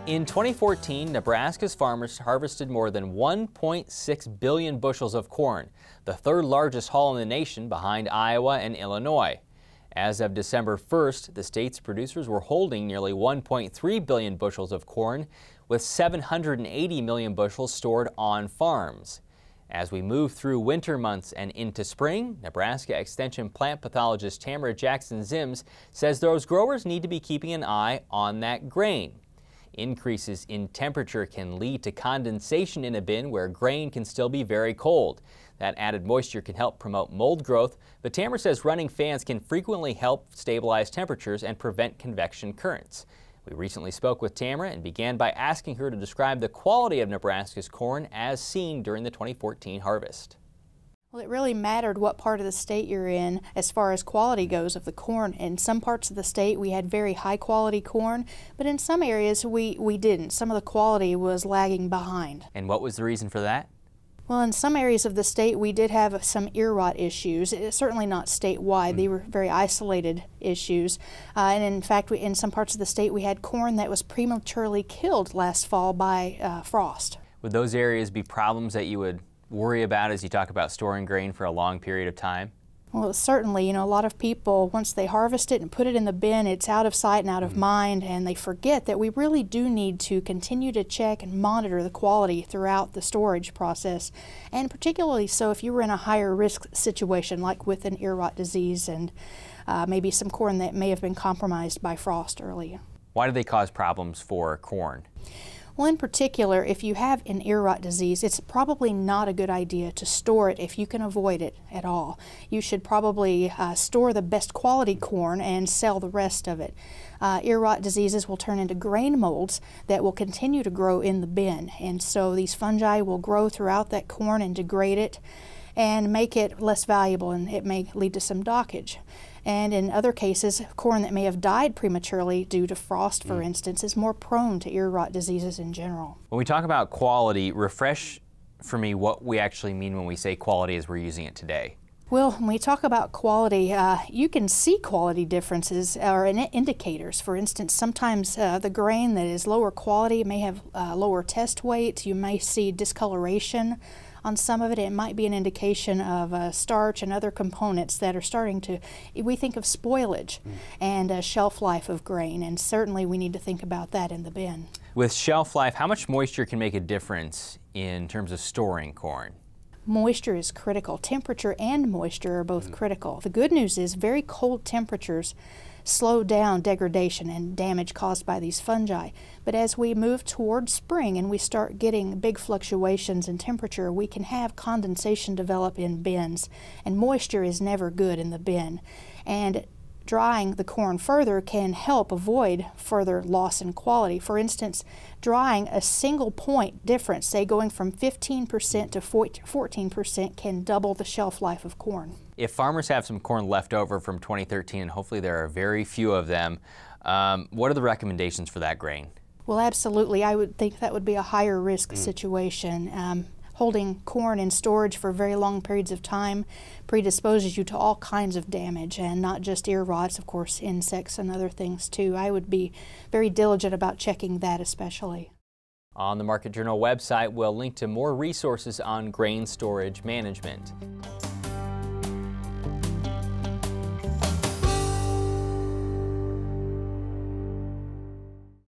In 2014, Nebraska's farmers harvested more than 1.6 billion bushels of corn, the third largest haul in the nation behind Iowa and Illinois. As of December 1st, the state's producers were holding nearly 1.3 billion bushels of corn, with 780 million bushels stored on farms. As we move through winter months and into spring, Nebraska Extension plant pathologist Tamra Jackson-Ziems says those growers need to be keeping an eye on that grain. Increases in temperature can lead to condensation in a bin where grain can still be very cold. That added moisture can help promote mold growth, but Tamra says running fans can frequently help stabilize temperatures and prevent convection currents. We recently spoke with Tamra and began by asking her to describe the quality of Nebraska's corn as seen during the 2014 harvest. Well, it really mattered what part of the state you're in as far as quality goes of the corn. In some parts of the state we had very high quality corn, but in some areas we didn't. Some of the quality was lagging behind. And what was the reason for that? Well, in some areas of the state we did have some ear rot issues. It's certainly not statewide. They were very isolated issues. And in fact, in some parts of the state we had corn that was prematurely killed last fall by frost. Would those areas be problems that you would worry about as you talk about storing grain for a long period of time? Well, certainly, a lot of people, once they harvest it and put it in the bin, it's out of sight and out of mind, and they forget that we really do need to continue to check and monitor the quality throughout the storage process, and particularly so if you were in a higher risk situation like with an ear rot disease and maybe some corn that may have been compromised by frost early. Why do they cause problems for corn? Well, in particular, if you have an ear rot disease, it's probably not a good idea to store it if you can avoid it at all. You should probably store the best quality corn and sell the rest of it. Ear rot diseases will turn into grain molds that will continue to grow in the bin, and so these fungi will grow throughout that corn and degrade it and make it less valuable, and it may lead to some dockage. And in other cases, corn that may have died prematurely due to frost, for instance, is more prone to ear rot diseases in general. When we talk about quality, refresh for me what we actually mean when we say quality as we're using it today. Well, when we talk about quality, you can see quality differences or indicators. For instance, sometimes the grain that is lower quality may have lower test weight. You may see discoloration on some of it. It might be an indication of starch and other components that are starting to, we think of spoilage and shelf life of grain, and certainly we need to think about that in the bin. With shelf life, how much moisture can make a difference in terms of storing corn? Moisture is critical. Temperature and moisture are both critical. The good news is very cold temperatures slow down degradation and damage caused by these fungi. But as we move toward spring and we start getting big fluctuations in temperature, we can have condensation develop in bins, and moisture is never good in the bin. And drying the corn further can help avoid further loss in quality. For instance, drying a single point difference, say going from 15% to 14%, can double the shelf life of corn. If farmers have some corn left over from 2013, and hopefully there are very few of them, what are the recommendations for that grain? Well, absolutely. I would think that would be a higher risk situation. Holding corn in storage for very long periods of time predisposes you to all kinds of damage, and not just ear rots, of course, insects and other things too. I would be very diligent about checking that especially. On the Market Journal website, we'll link to more resources on grain storage management.